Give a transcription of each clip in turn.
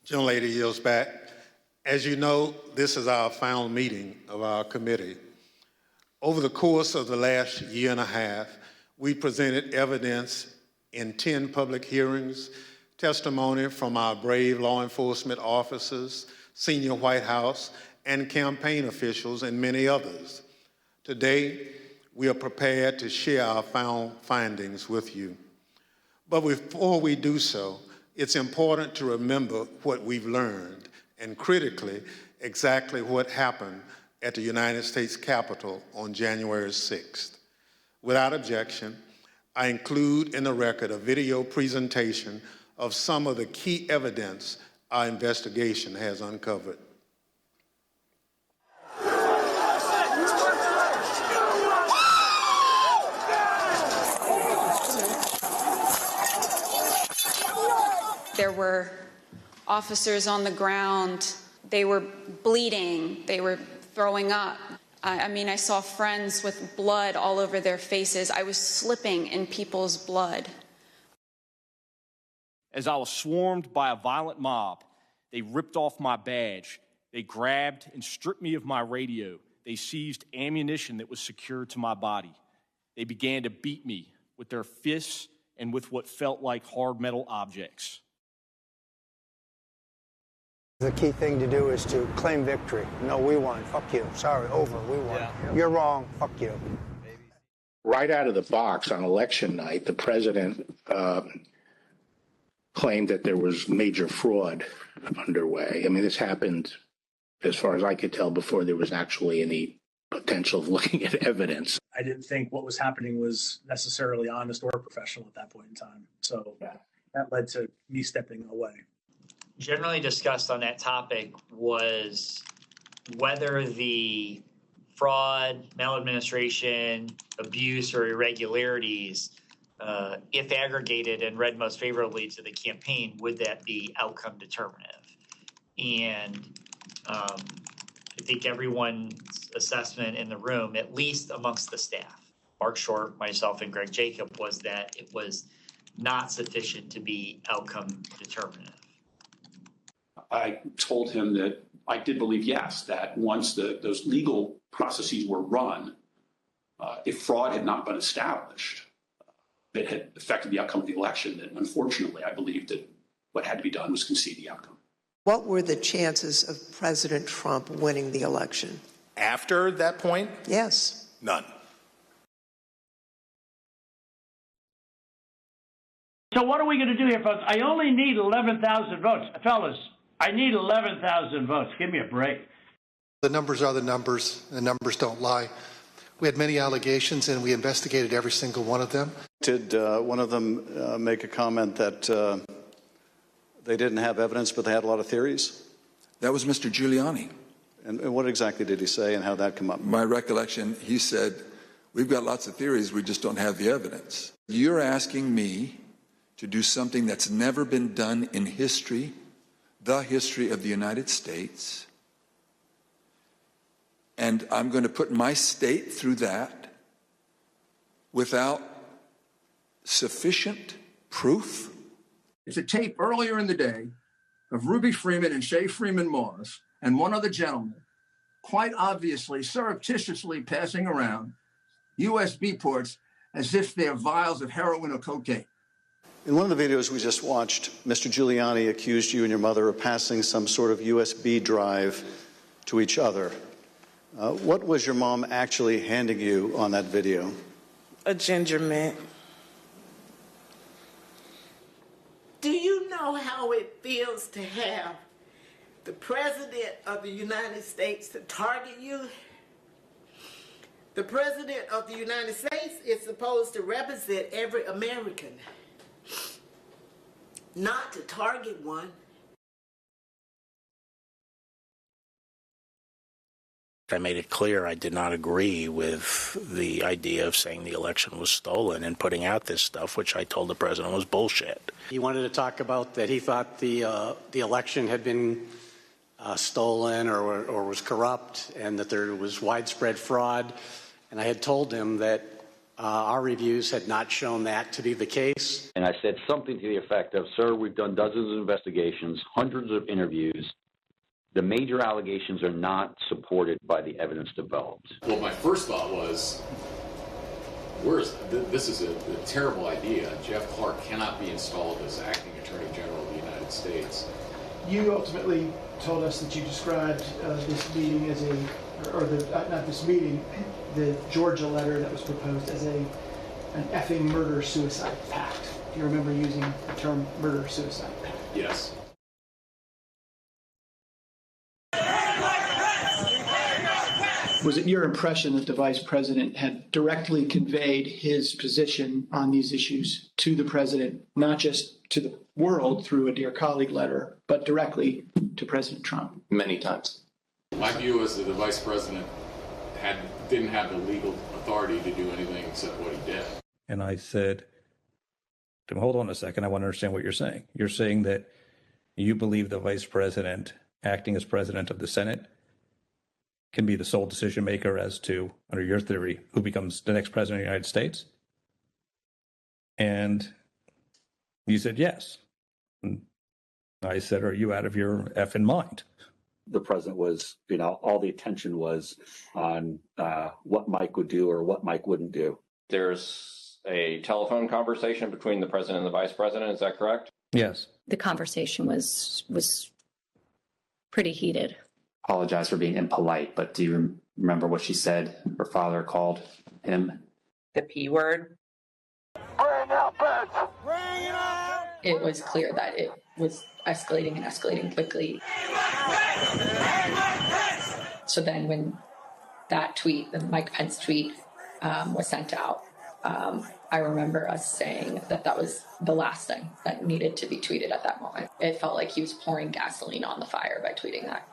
Gentlelady yields back. As you know, this is our final meeting of our committee. Over the course of the last year and a half, we presented evidence in 10 public hearings, testimony from our brave law enforcement officers, senior White House, and campaign officials, and many others. Today, we are prepared to share our findings with you. But before we do so, it's important to remember what we've learned, and critically, exactly what happened at the United States Capitol on January 6th. Without objection, I include in the record a video presentation of some of the key evidence our investigation has uncovered. There were officers on the ground. They were bleeding. They were throwing up. I saw friends with blood all over their faces. I was slipping in people's blood. As I was swarmed by a violent mob, they ripped off my badge. They grabbed and stripped me of my radio. They seized ammunition that was secured to my body. They began to beat me with their fists and with what felt like hard metal objects. The key thing to do is to claim victory. No, we won. Fuck you. Sorry, over. We won. Yeah. You're wrong. Fuck you. Right out of the box on election night, the president claimed that there was major fraud underway. This happened, as far as I could tell, before there was actually any potential of looking at evidence. I didn't think what was happening was necessarily honest or professional at that point in time. So that led to me stepping away. Generally discussed on that topic was whether the fraud, maladministration, abuse, or irregularities, if aggregated and read most favorably to the campaign, would that be outcome determinative? And I think everyone's assessment in the room, at least amongst the staff, Mark Short, myself, and Greg Jacob, was that it was not sufficient to be outcome determinative. I told him that I did believe, yes, that once those legal processes were run, if fraud had not been established, that had affected the outcome of the election, then unfortunately I believed that what had to be done was concede the outcome. What were the chances of President Trump winning the election? After that point? Yes. None. So what are we going to do here, folks? I only need 11,000 votes. Fellas, I need 11,000 votes. Give me a break. The numbers are the numbers. The numbers don't lie. We had many allegations, and we investigated every single one of them. Did one of them make a comment that they didn't have evidence, but they had a lot of theories? That was Mr. Giuliani. And what exactly did he say, and how did that come up? My recollection, he said, we've got lots of theories, we just don't have the evidence. You're asking me to do something that's never been done in history, the history of the United States, and I'm going to put my state through that without sufficient proof? It's a tape earlier in the day of Ruby Freeman and Shay Freeman Moss and one other gentleman quite obviously surreptitiously passing around USB ports as if they're vials of heroin or cocaine. In one of the videos we just watched, Mr. Giuliani accused you and your mother of passing some sort of USB drive to each other. What was your mom actually handing you on that video? A ginger mint. Do you know how it feels to have the President of the United States to target you? The President of the United States is supposed to represent every American, not to target one. I made it clear I did not agree with the idea of saying the election was stolen and putting out this stuff, which I told the president was bullshit. He wanted to talk about that he thought the election had been stolen or was corrupt and that there was widespread fraud. And I had told him that Our reviews had not shown that to be the case. And I said something to the effect of, sir, we've done dozens of investigations, hundreds of interviews. The major allegations are not supported by the evidence developed. Well, my first thought was, this is a terrible idea. Jeff Clark cannot be installed as acting Attorney General of the United States. You ultimately told us that you described this meeting as not this meeting, the Georgia letter that was proposed as an effing murder-suicide pact. Do you remember using the term murder-suicide pact? Yes. Was it your impression that the vice president had directly conveyed his position on these issues to the president, not just to the world through a Dear Colleague letter, but directly to President Trump? Many times. My view is that the vice president didn't have the legal authority to do anything except what he did. And I said, hold on a second, I want to understand what you're saying. You're saying that you believe the vice president, acting as president of the Senate, can be the sole decision maker as to, under your theory, who becomes the next president of the United States? And you said yes. And I said, are you out of your effing mind? The president was, all the attention was on what Mike would do or what Mike wouldn't do. There's a telephone conversation between the president and the vice president. Is that correct? Yes. The conversation was pretty heated. Apologize for being impolite, but do you remember what she said? Her father called him The P word. Bring out beds! Bring it out! It was clear that it was escalating and escalating quickly. So then when that tweet, the Mike Pence tweet, was sent out, I remember us saying that was the last thing that needed to be tweeted at that moment. It felt like he was pouring gasoline on the fire by tweeting that.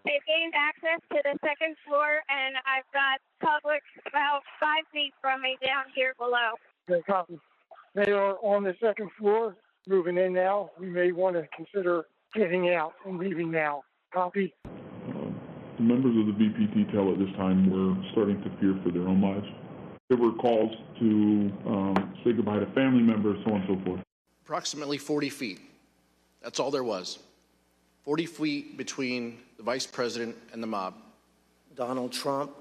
They've gained access to the second floor, and I've got public about 5 feet from me down here below. They are on the second floor, moving in now. We may want to consider getting out and leaving now. Copy. The members of the VPT at this time were starting to fear for their own lives. There were calls to say goodbye to family members, so on and so forth. Approximately 40 feet. That's all there was. 40 feet between the vice president and the mob. Donald Trump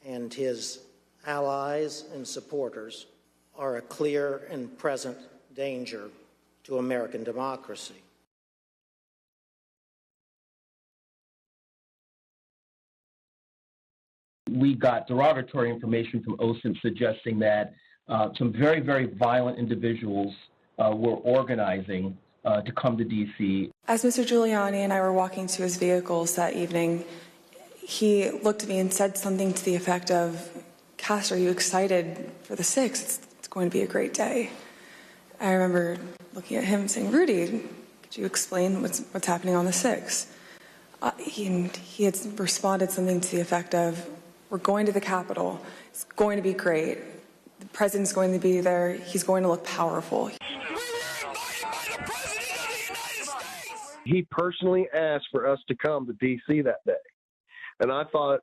and his allies and supporters are a clear and present danger to American democracy. We got derogatory information from OSINT suggesting that some very, very violent individuals were organizing to come to D.C. As Mr. Giuliani and I were walking to his vehicles that evening, he looked at me and said something to the effect of, Cass, are you excited for the 6th? It's going to be a great day. I remember looking at him saying, Rudy, could you explain what's happening on the 6th? He had responded something to the effect of, we're going to the Capitol. It's going to be great. The president's going to be there. He's going to look powerful. He personally asked for us to come to D.C. that day. And I thought,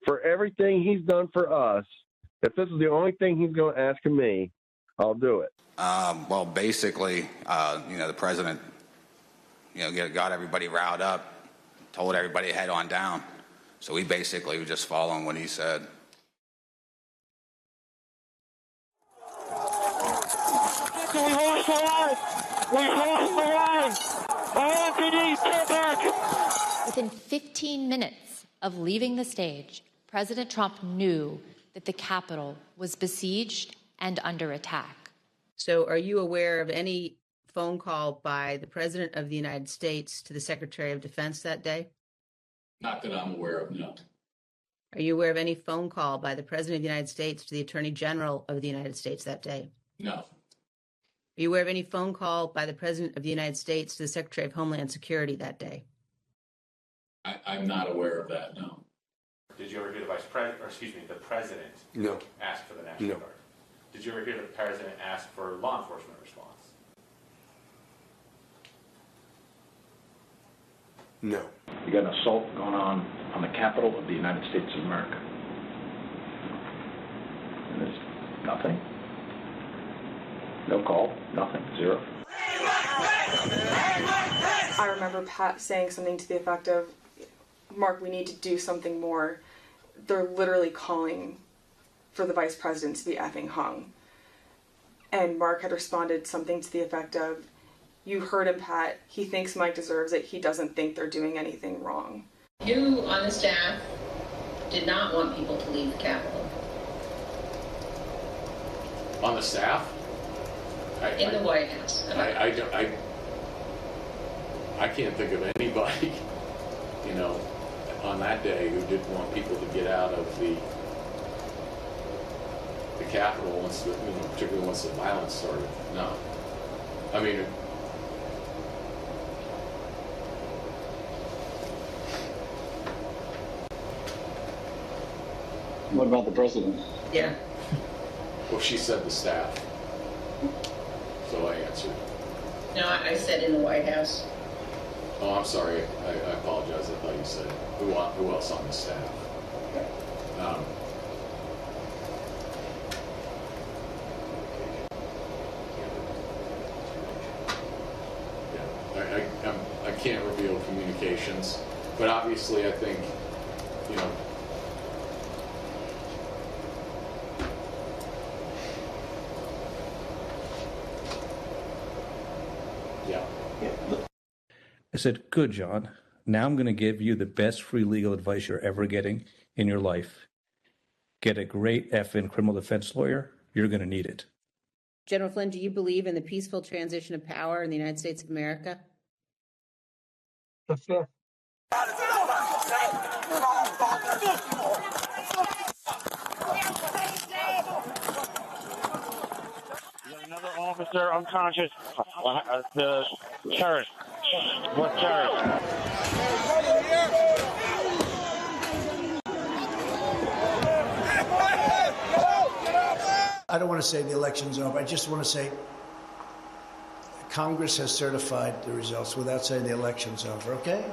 for everything he's done for us, if this is the only thing he's going to ask of me, I'll do it. Well, basically, the president, got everybody riled up, told everybody to head on down. So we basically were just following what he said. Within 15 minutes of leaving the stage, President Trump knew that the Capitol was besieged and under attack. So are you aware of any phone call by the President of the United States to the Secretary of Defense that day? Not that I'm aware of, no. Are you aware of any phone call by the President of the United States to the Attorney General of the United States that day? No. Are you aware of any phone call by the President of the United States to the Secretary of Homeland Security that day? I'm not aware of that, no. Did you ever hear the the president No. ask for the National Guard? Did you ever hear the president ask for law enforcement response? No. You got an assault going on the Capitol of the United States of America. And it's Nothing? No call? Nothing? Zero? I remember Pat saying something to the effect of, Mark, we need to do something more. They're literally calling for the vice president to be effing hung. And Mark had responded something to the effect of, you heard him, Pat. He thinks Mike deserves it. He doesn't think they're doing anything wrong. You on the staff did not want people to leave the Capitol. On the staff? In the White House. I can't think of anybody, you know, on that day who didn't want people to get out of the Capitol once, you know, particularly once the violence started. No, I mean. What about the president? Yeah. Well, she said the staff, so I answered. No, I said in the White House. Oh, I'm sorry. I apologize. I thought you said who else on the staff. I can't reveal communications, but obviously I think, you know, yeah. I said, good, John. Now I'm going to give you the best free legal advice you're ever getting in your life. Get a great effing criminal defense lawyer. You're going to need it. General Flynn, do you believe in the peaceful transition of power in the United States of America? Yes, sir. Another officer unconscious. The terrorist. What terrorist? I don't want to say the election's over. I just want to say Congress has certified the results without saying the election's over, okay?